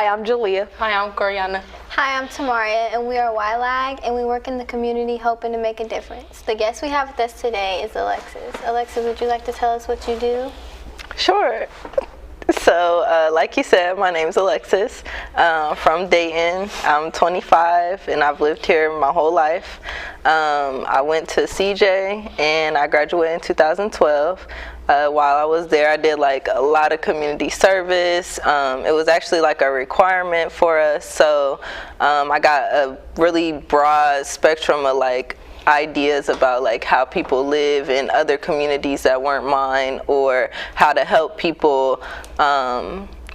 Hi, I'm Jalea. Hi, I'm Coriana. Hi, I'm Tamaria, and we are YLAG, and we work in the community hoping to make a difference. The guest we have with us today is Alexis. Alexis, would you like to tell us what you do? Sure. So, like you said, my name's Alexis, from Dayton. I'm 25, and I've lived here my whole life. I went to CJ, and I graduated in 2012. While I was there, I did like a lot of community service. It was actually like a requirement for us, so I got a really broad spectrum of like ideas about like how people live in other communities that weren't mine, or how to help people,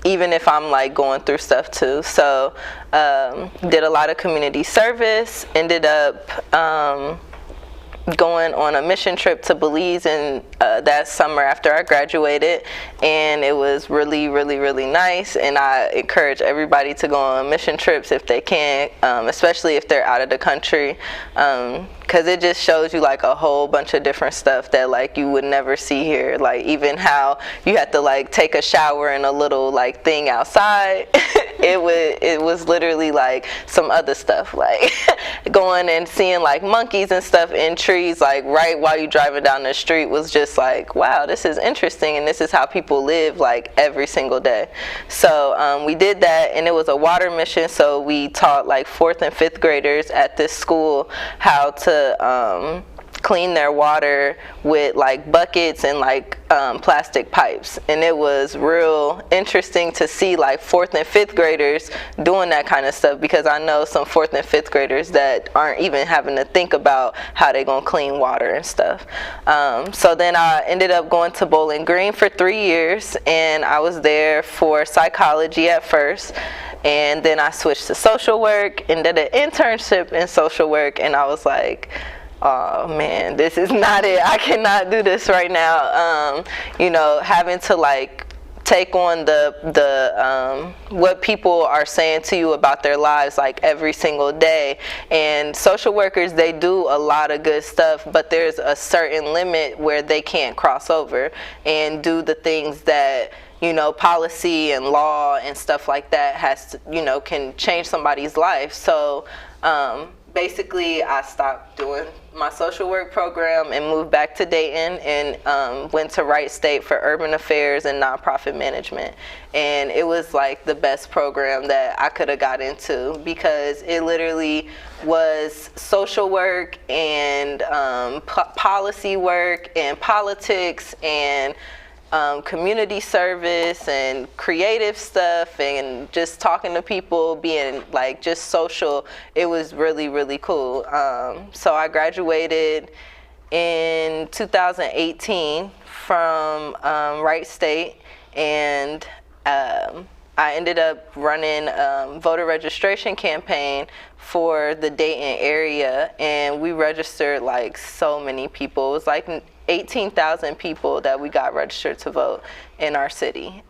even if I'm like going through stuff too. So did a lot of community service, ended up going on a mission trip to Belize in that summer after I graduated, and it was really, really, really nice. And I encourage everybody to go on mission trips if they can, especially if they're out of the country, because it just shows you like a whole bunch of different stuff that like you would never see here. Like even how you have to like take a shower in a little like thing outside. It was literally like some other stuff, like going and seeing like monkeys and stuff in trees like right while you driving down the street was just like, wow, this is interesting, and this is how people live like every single day. So we did that, and it was a water mission, so we taught like 4th and 5th graders at this school how to clean their water with like buckets and like plastic pipes. And it was real interesting to see like 4th and 5th graders doing that kind of stuff, because I know some 4th and 5th graders that aren't even having to think about how they're gonna clean water and stuff. So then I ended up going to Bowling Green for 3 years, and I was there for psychology at first, and then I switched to social work and did an internship in social work, and I was like, oh man, this is not it. I cannot do this right now. You know, having to like take on the what people are saying to you about their lives like every single day. And social workers, they do a lot of good stuff, but there's a certain limit where they can't cross over and do the things that, you know, policy and law and stuff like that has to, you know, can change somebody's life. So basically I stopped doing my social work program and moved back to Dayton, and went to Wright State for urban affairs and nonprofit management. And it was like the best program that I could have got into, because it literally was social work and policy work and politics and community service and creative stuff and just talking to people, being like just social. It was really, really cool. So I graduated in 2018 from Wright State, and I ended up running a voter registration campaign for the Dayton area, and we registered like so many people. It was like 18,000 people that we got registered to vote in our city,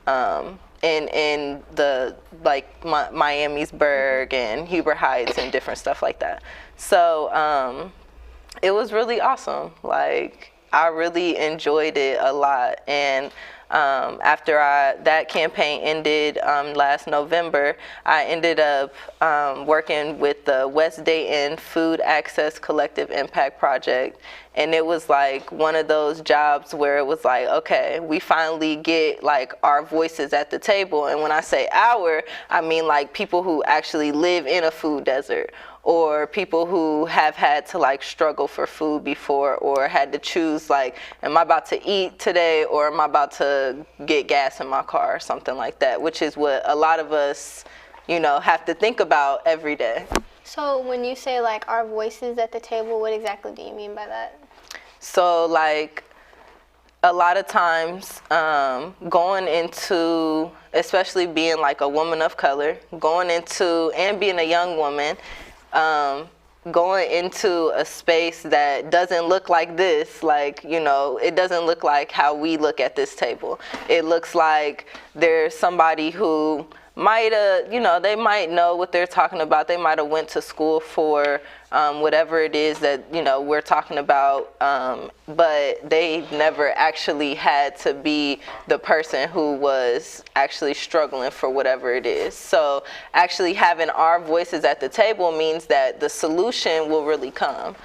in the like Miamisburg and Huber Heights and different stuff like that. So it was really awesome. Like I really enjoyed it a lot. And after that campaign ended last November, I ended up working with the West Dayton Food Access Collective Impact Project. And it was like one of those jobs where it was like, okay, we finally get like our voices at the table. And when I say our, I mean like people who actually live in a food desert, or people who have had to like struggle for food before, or had to choose like, am I about to eat today, or am I about to get gas in my car, or something like that, which is what a lot of us, you know, have to think about every day. So when you say like our voices at the table, what exactly do you mean by that? So like a lot of times going into, especially being like a woman of color, going into, and being a young woman, going into a space that doesn't look like this, like, you know, it doesn't look like how we look at this table. It looks like there's somebody who might have, you know, they might know what they're talking about. They might have went to school for whatever it is that, you know, we're talking about, but they never actually had to be the person who was actually struggling for whatever it is. So actually having our voices at the table means that the solution will really come.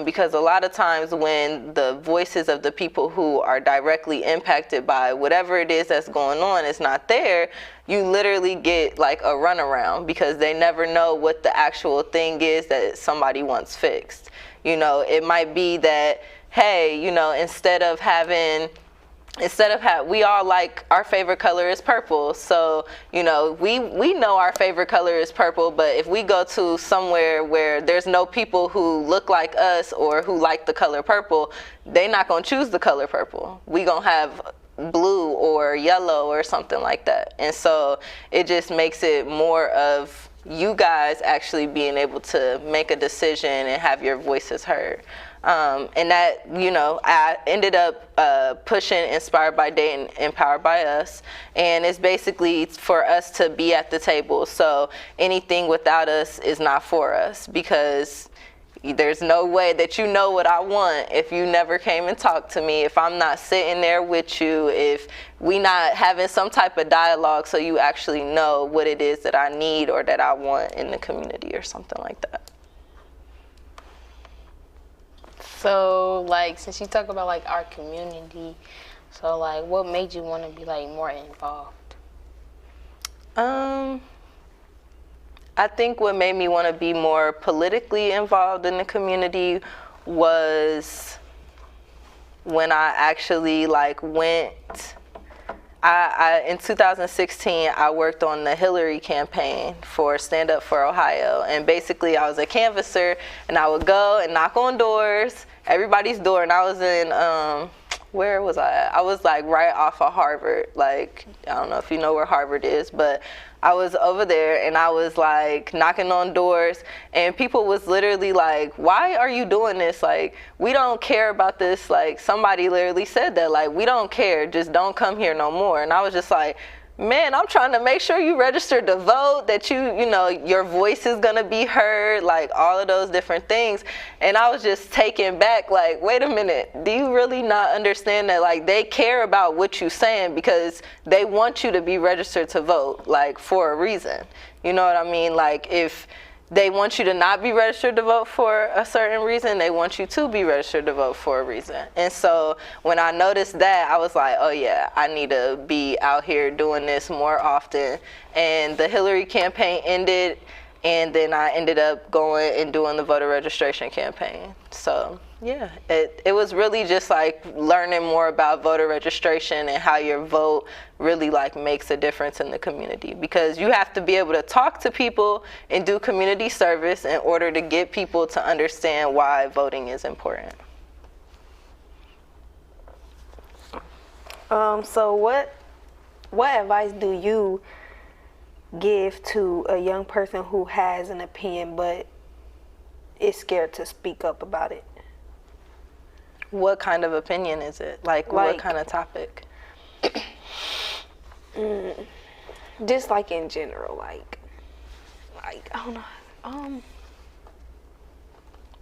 Because a lot of times when the voices of the people who are directly impacted by whatever it is that's going on is not there, you literally get like a runaround because they never know what the actual thing is that somebody wants fixed. You know, it might be that, hey, you know, we all like our favorite color is purple, so you know we know our favorite color is purple, but if we go to somewhere where there's no people who look like us or who like the color purple, they're not gonna choose the color purple. We gonna have blue or yellow or something like that. And so it just makes it more of you guys actually being able to make a decision and have your voices heard. And that, you know, I ended up pushing Inspired by Day and Empowered by Us. And it's basically for us to be at the table. So anything without us is not for us, because there's no way that you know what I want if you never came and talked to me, if I'm not sitting there with you, if we not having some type of dialogue so you actually know what it is that I need or that I want in the community or something like that. So, like, since you talk about, like, our community, so, like, what made you want to be, like, more involved? I think what made me want to be more politically involved in the community was when I actually, like, went... in 2016, I worked on the Hillary campaign for Stand Up for Ohio. And basically, I was a canvasser, and I would go and knock on doors, everybody's door. And I was in, where was I at? I was, like, right off of Harvard. Like, I don't know if you know where Harvard is, but I was over there, and I was, like, knocking on doors. And people was literally like, why are you doing this? Like, we don't care about this. Like, somebody literally said that, like, we don't care. Just don't come here no more. And I was just like, man, I'm trying to make sure you registered to vote, that you know, your voice is going to be heard, like all of those different things. And I was just taken back, like, wait a minute, do you really not understand that, like, they care about what you're saying because they want you to be registered to vote, like, for a reason. You know what I mean? Like, if they want you to not be registered to vote for a certain reason, they want you to be registered to vote for a reason. And so when I noticed that, I was like, oh yeah, I need to be out here doing this more often. And the Hillary campaign ended, and then I ended up going and doing the voter registration campaign. So yeah, it was really just like learning more about voter registration and how your vote really like makes a difference in the community, because you have to be able to talk to people and do community service in order to get people to understand why voting is important. So what advice do you give to a young person who has an opinion but is scared to speak up about it? What kind of opinion is it? Like what kind of topic? Just like in general, like I don't know.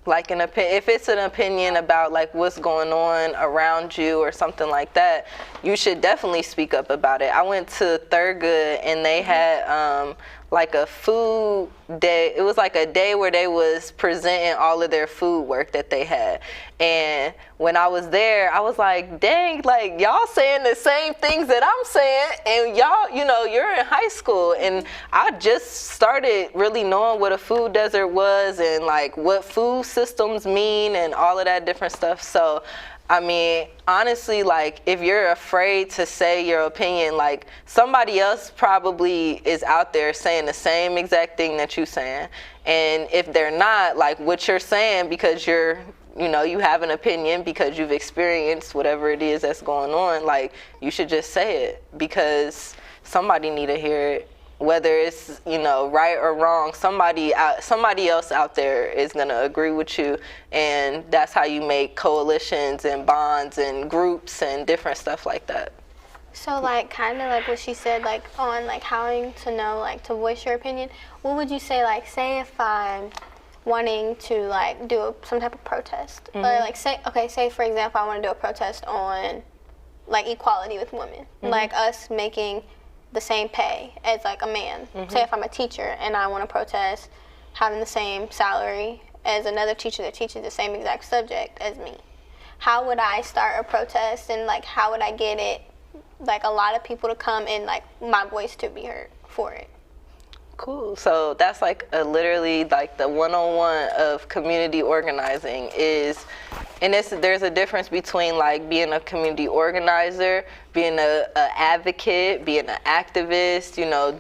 Like if it's an opinion about like what's going on around you or something like that, you should definitely speak up about it. I went to Thurgood and they had like a food day. It was like a day where they was presenting all of their food work that they had. And when I was there, I was like, dang, like y'all saying the same things that I'm saying, and y'all, you know, you're in high school. And I just started really knowing what a food desert was and like what food systems mean and all of that different stuff. So I mean, honestly, like, if you're afraid to say your opinion, like, somebody else probably is out there saying the same exact thing that you're saying. And if they're not, like, what you're saying because you're, you know, you have an opinion because you've experienced whatever it is that's going on, like, you should just say it because somebody need to hear it. Whether it's, you know, right or wrong, somebody else out there is going to agree with you, and that's how you make coalitions and bonds and groups and different stuff like that. So, like, kind of like what she said, like, on, like, how to know, like, to voice your opinion, what would you say, like, say if I'm wanting to like do some type of protest, or like say for example, I want to do a protest on like equality with women, like us making the same pay as like a man. Say if I'm a teacher and I want to protest having the same salary as another teacher that teaches the same exact subject as me. How would I start a protest, and like how would I get it, like a lot of people to come and like my voice to be heard for it? Cool. So that's like literally like the one-on-one of community organizing is, and there's a difference between like being a community organizer, being a advocate, being an activist, you know,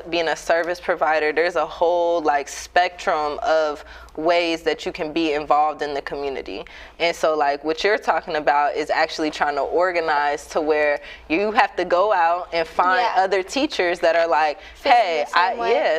being a service provider. There's a whole like spectrum of ways that you can be involved in the community. And so like what you're talking about is actually trying to organize to where you have to go out and find other teachers that are like, hey,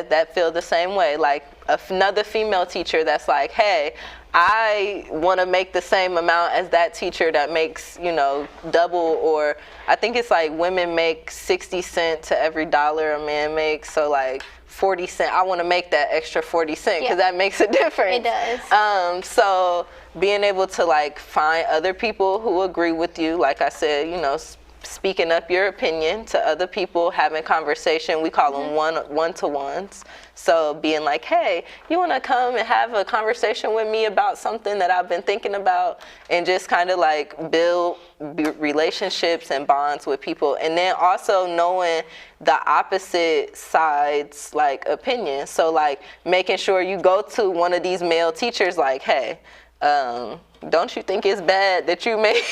that feel the same way. Like another female teacher that's like, hey, I want to make the same amount as that teacher that makes, you know, double, or I think it's like women make 60 cents to every dollar a man makes. So like 40 cents, I want to make that extra 40 cents because that makes a difference. It does. So being able to like find other people who agree with you, like I said, you know, speaking up your opinion to other people, having conversation. We call them one-to-ones. So being like, hey, you want to come and have a conversation with me about something that I've been thinking about, and just kind of like build relationships and bonds with people. And then also knowing the opposite side's like opinion. So like making sure you go to one of these male teachers like, hey, don't you think it's bad that you make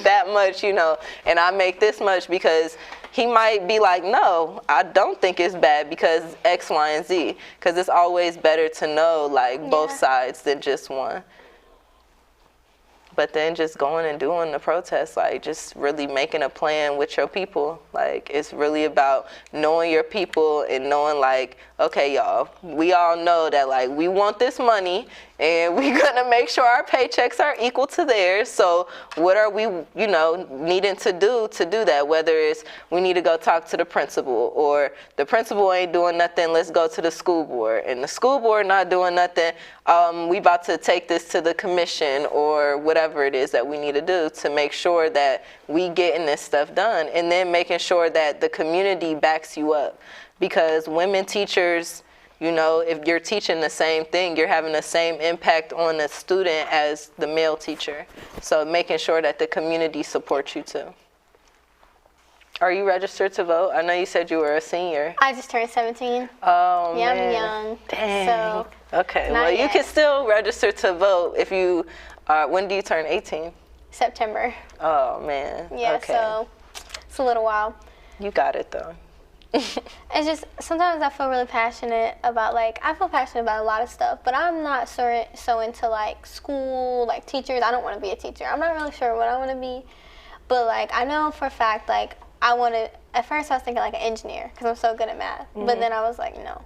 that much, you know, and I make this much? Because he might be like, no, I don't think it's bad because X, Y, and Z. Because it's always better to know like both sides than just one. But then just going and doing the protest, like just really making a plan with your people. Like it's really about knowing your people and knowing like, okay, y'all, we all know that like we want this money and we're gonna make sure our paychecks are equal to theirs. So what are we, you know, needing to do that? Whether it's we need to go talk to the principal, or the principal ain't doing nothing, let's go to the school board, and the school board not doing nothing, we about to take this to the commission, or whatever it is that we need to do to make sure that we getting this stuff done. And then making sure that the community backs you up, because women teachers, you know, if you're teaching the same thing, you're having the same impact on the student as the male teacher. So making sure that the community supports you too. Are you registered to vote? I know you said you were a senior. I just turned 17. Oh, yeah, man. I'm young. Dang. So okay, well, you can still register to vote if you, when do you turn 18? September. Oh, man. Yeah, okay. So it's a little while. You got it, though. It's just, sometimes I feel really passionate about, like, I feel passionate about a lot of stuff, but I'm not so into, like, school, like, teachers. I don't want to be a teacher. I'm not really sure what I want to be, but, like, I know for a fact, like, I want to, at first I was thinking, like, an engineer, because I'm so good at math, but then I was like, no.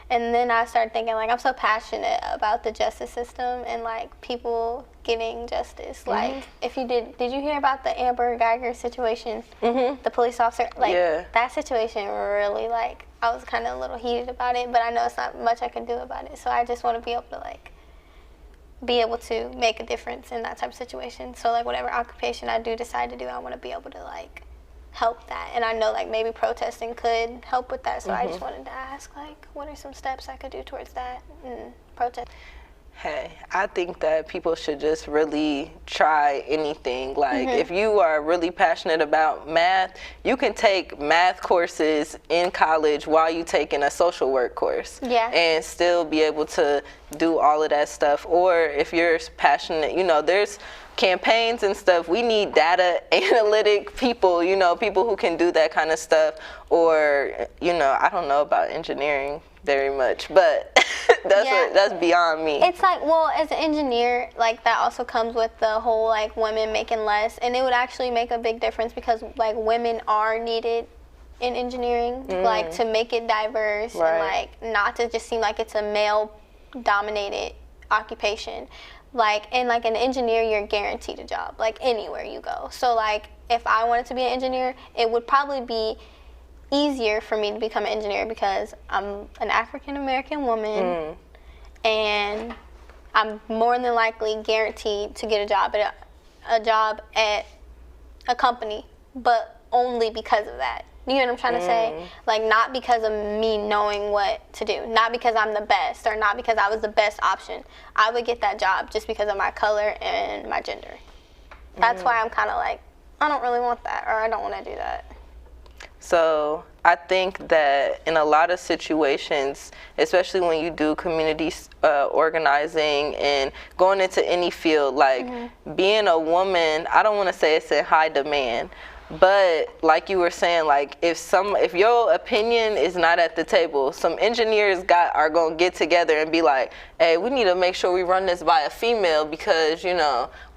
And then I started thinking, like, I'm so passionate about the justice system and, like, people getting justice. Like, if you did you hear about the Amber Geiger situation? The police officer? Like, that situation really, like, I was kind of a little heated about it, but I know it's not much I can do about it. So I just want to be able to, like, be able to make a difference in that type of situation. So, like, whatever occupation I do decide to do, I want to be able to, like, help that. And I know, like, maybe protesting could help with that. So I just wanted to ask, like, what are some steps I could do towards that and protest? Hey, I think that people should just really try anything. Like, if you are really passionate about math, you can take math courses in college while you taking a social work course. Yeah. And still be able to do all of that stuff. Or if you're passionate, you know, there's campaigns and stuff. We need data analytic people, you know, people who can do that kind of stuff. Or, you know, I don't know about engineering very much, but that's beyond me. It's like, well, as an engineer, like, that also comes with the whole, like, women making less, and it would actually make a big difference because, like, women are needed in engineering, like, to make it diverse and, like, not to just seem like it's a male-dominated occupation. Like, and, like, an engineer, you're guaranteed a job, like, anywhere you go. So, like, if I wanted to be an engineer, it would probably be easier for me to become an engineer because I'm an African-American woman and I'm more than likely guaranteed to get a job at a company, but only because of that. You know what I'm trying to say? Like, not because of me knowing what to do, not because I'm the best, or not because I was the best option. I would get that job just because of my color and my gender. That's why I'm kind of like, I don't really want that, or I don't want to do that. So I think that in a lot of situations, especially when you do community organizing and going into any field, like being a woman, I don't want to say it's in high demand, but like you were saying, like if your opinion is not at the table, some engineers are gonna get together and be like, hey, we need to make sure we run this by a female, because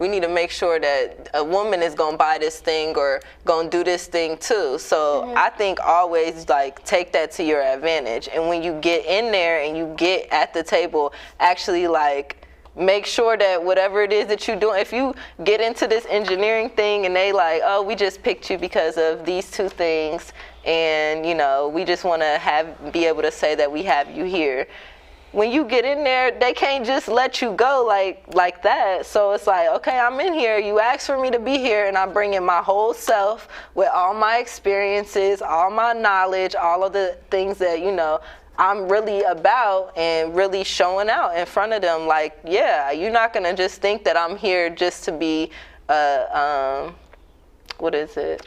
we need to make sure that a woman is gonna buy this thing or gonna do this thing too. So I think always like take that to your advantage, and when you get in there and you get at the table, actually like make sure that whatever it is that you're doing, if you get into this engineering thing and they like, oh, we just picked you because of these two things, and we just want to be able to say that we have you here. When you get in there, they can't just let you go like that. So it's like, okay, I'm in here. You asked for me to be here, and I'm bringing my whole self with all my experiences, all my knowledge, all of the things that I'm really about, and really showing out in front of them. Like, yeah, you're not gonna just think that I'm here just to be what is it?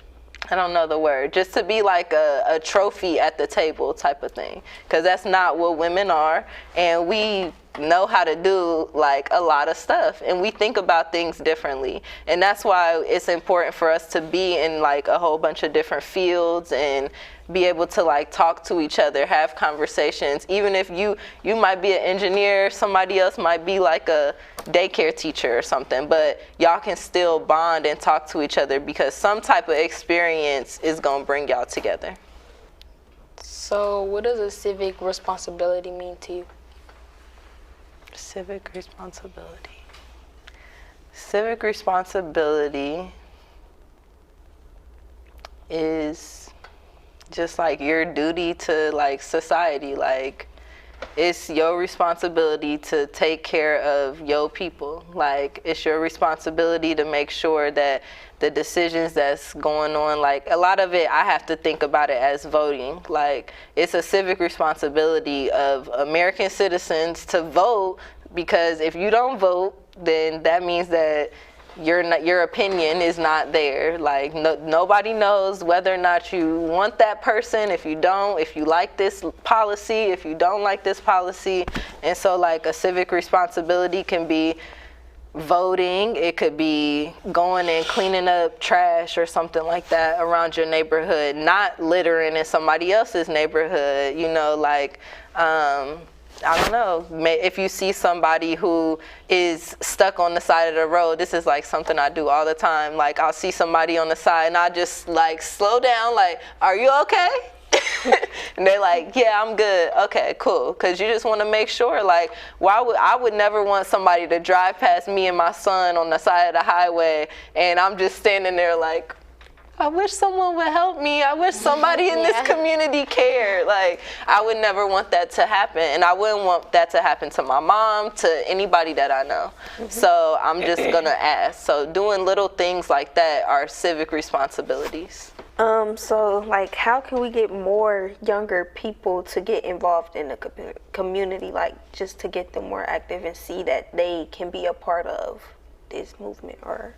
I don't know the word. Just to be like a trophy at the table type of thing, because that's not what women are, and we know how to do like a lot of stuff, and we think about things differently, and that's why it's important for us to be in like a whole bunch of different fields and be able to like talk to each other, have conversations. Even if you might be an engineer, somebody else might be like a daycare teacher or something, but y'all can still bond and talk to each other, because some type of experience is gonna bring y'all together. So what does a civic responsibility mean to you? Civic responsibility. Civic responsibility is just like your duty to like society. Like, it's your responsibility to take care of your people. Like, it's your responsibility to make sure that the decisions that's going on, like a lot of it, I have to think about it as voting. Like, it's a civic responsibility of American citizens to vote, because if you don't vote, then that means that your opinion is not there. Like, nobody knows whether or not you want that person, if you don't, if you like this policy, if you don't like this policy. And so like a civic responsibility can be voting, it could be going and cleaning up trash or something like that around your neighborhood, not littering in somebody else's neighborhood, like I don't know, if you see somebody who is stuck on the side of the road, this is like something I do all the time. Like, I'll see somebody on the side and I just like slow down, like, are you okay? And they're like, yeah, I'm good. Okay, cool. Because you just want to make sure, like, I would never want somebody to drive past me and my son on the side of the highway, and I'm just standing there like, I wish someone would help me. I wish somebody in this community cared. Like, I would never want that to happen. And I wouldn't want that to happen to my mom, to anybody that I know. So I'm just going to ask. So doing little things like that are civic responsibilities. So, like, how can we get more younger people to get involved in the community, like, just to get them more active and see that they can be a part of this movement or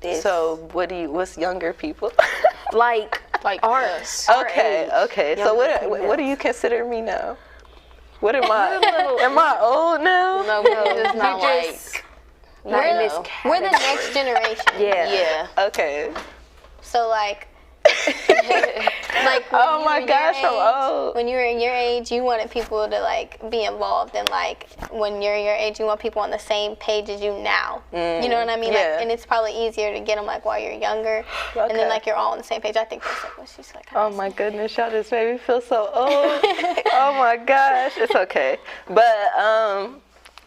this? So, what's younger people? like us. Okay. So, what do you consider me now? What am I? Am I old now? No, we're just not like. We're the next generation. Yeah. Okay. So like oh my gosh, I'm old. When you were in your age, you wanted people to like be involved, and like when you're your age, you want people on the same page as you now. You know what I mean? Yeah. Like, and it's probably easier to get them like while you're younger, and then like you're all on the same page. I think that's like what she's like. Oh my goodness, y'all just made me feel so old. Oh my gosh, it's okay. But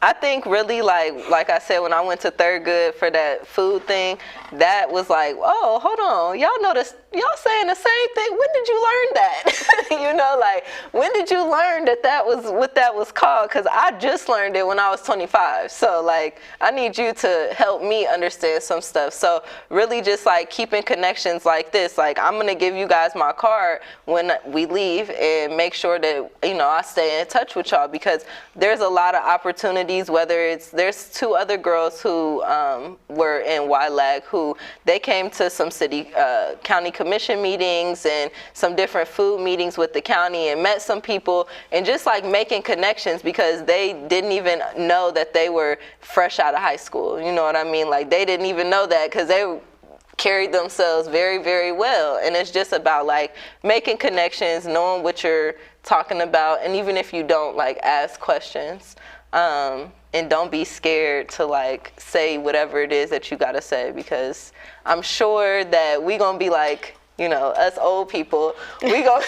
I think really like I said, when I went to Third Good for that food thing, that was like, oh, hold on, y'all notice, y'all saying the same thing. When did you learn that? You know, like, when did you learn that was what that was called? Because I just learned it when I was 25. So like, I need you to help me understand some stuff. So really just like keeping connections like this. Like, I'm gonna give you guys my card when we leave, and make sure that, you know, I stay in touch with y'all, because there's a lot of opportunities. Whether it's, there's 2 other girls who were in YLAG who they came to some county commission meetings and some different food meetings with the county, and met some people, and just like making connections, because they didn't even know that they were fresh out of high school. You know what I mean? Like, they didn't even know that, because they carried themselves very, very well. And it's just about like making connections, knowing what you're talking about, and even if you don't, like, ask questions, and don't be scared to like say whatever it is that you gotta say, because I'm sure that we gonna be like, you know, us old people, we gonna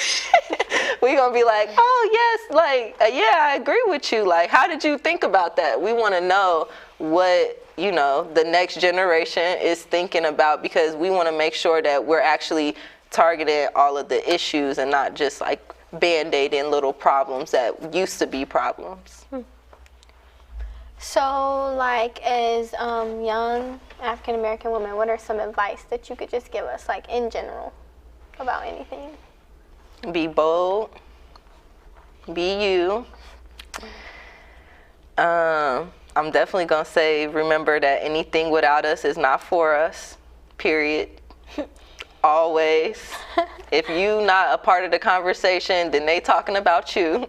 be like, oh yes, like yeah, I agree with you. Like, how did you think about that? We want to know what, you know, the next generation is thinking about, because we want to make sure that we're actually targeting all of the issues and not just like band-aiding little problems that used to be problems. So, like, as young African American women, what are some advice that you could just give us, like, in general, about anything? Be bold. Be you. I'm definitely gonna say, remember that anything without us is not for us. Period. Always. If you not a part of the conversation, then they talking about you.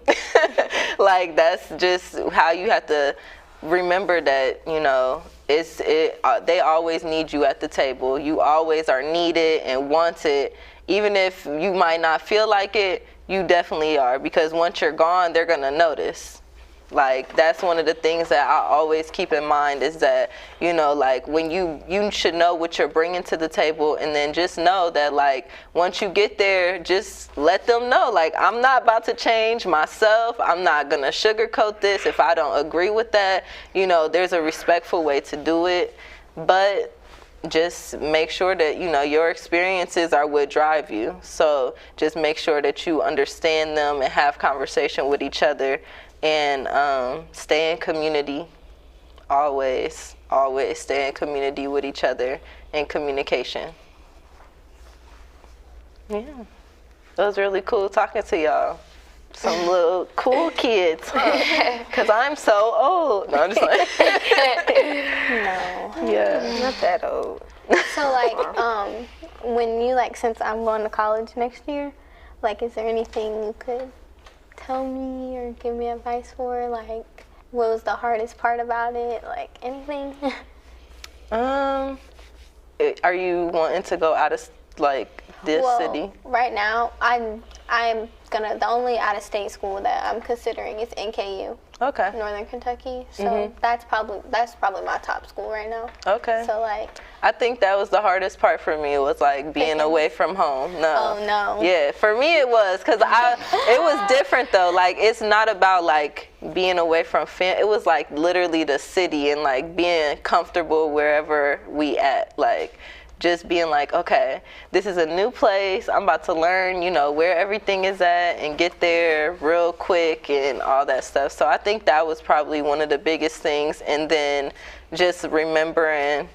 Like, that's just how you have to remember that, you know, they always need you at the table. You always are needed and wanted. Even if you might not feel like it, you definitely are, because once you're gone, they're gonna notice. Like, that's one of the things that I always keep in mind, is that, you know, like, when you should know what you're bringing to the table, and then just know that, like, once you get there, just let them know, like, I'm not about to change myself. I'm not gonna sugarcoat this. If I don't agree with that, you know, there's a respectful way to do it, but just make sure that, you know, your experiences are what drive you. So just make sure that you understand them and have conversation with each other, and stay in community. Always stay in community with each other, and communication. Yeah, it was really cool talking to y'all. Some little cool kids, huh? Because I'm so old. No, I'm just like, No. yeah. Not that old. So, like, when you, like, since I'm going to college next year, like, is there anything you could tell me or give me advice for? Like, what was the hardest part about it? Like, anything? Are you wanting to go out of, like, this city? Right now, I'm gonna, the only out-of-state school that I'm considering is NKU. Okay. Northern Kentucky. So that's probably my top school right now. Okay. So, like, I think that was the hardest part for me, was like being away from home. No. Oh no. Yeah, for me it was, because it was different though. Like, it's not about like being away from it was like literally the city, and like being comfortable wherever we at. Like, just being like, okay, this is a new place. I'm about to learn, you know, where everything is at, and get there real quick and all that stuff. So I think that was probably one of the biggest things. And then just remembering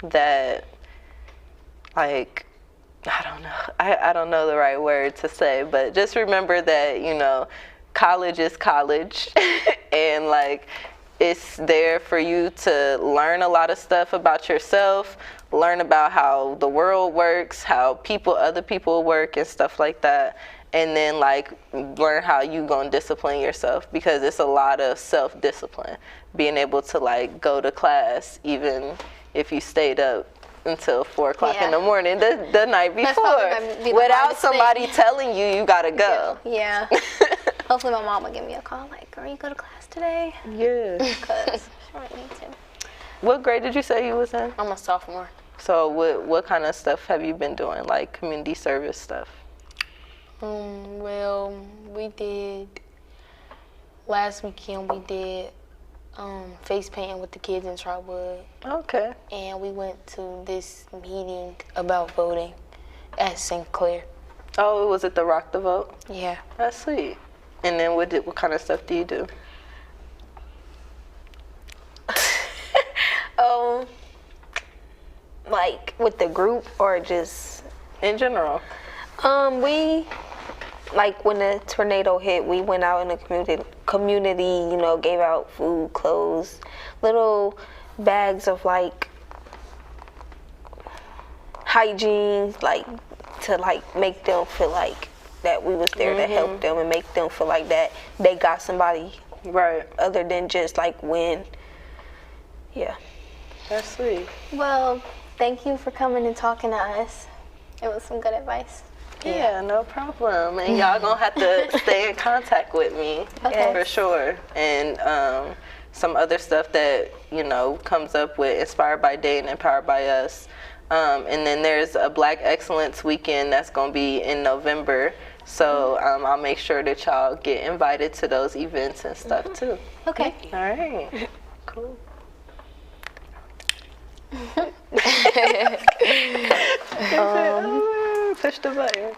that, like, I don't know the right word to say, but just remember that, you know, college is college. And like, it's there for you to learn a lot of stuff about yourself, learn about how the world works, how other people work and stuff like that. And then like learn how you gonna discipline yourself, because it's a lot of self-discipline, being able to like go to class even if you stayed up until 4 o'clock in the morning the night before, without somebody telling you gotta go. Yeah. Hopefully my mom will give me a call, like, girl, you go to class today? Yeah. Because she might need to. What grade did you say you was in? I'm a sophomore. So what kind of stuff have you been doing, like community service stuff? Well, we did, last weekend we did face painting with the kids in Trotwood. Okay. And we went to this meeting about voting at St. Clair. Oh, was it the Rock the Vote? Yeah. That's sweet. And then what kind of stuff do you do? Like with the group or just In general. we like when the tornado hit, we went out in the community, you know, gave out food, clothes, little bags of like hygiene, like to like make them feel like that we was there to help them and make them feel like that they got somebody Right. other than just like when. Yeah. That's sweet. Well, thank you for coming and talking to us. It was some good advice. Yeah, no problem. And y'all gonna have to stay in contact with me Okay. for sure. And some other stuff that, you know, comes up with Inspired by Day and Empowered by Us. And then there's a Black Excellence Weekend that's gonna be in November. So I'll make sure that y'all get invited to those events and stuff too. Okay. All right. Cool. Push the button.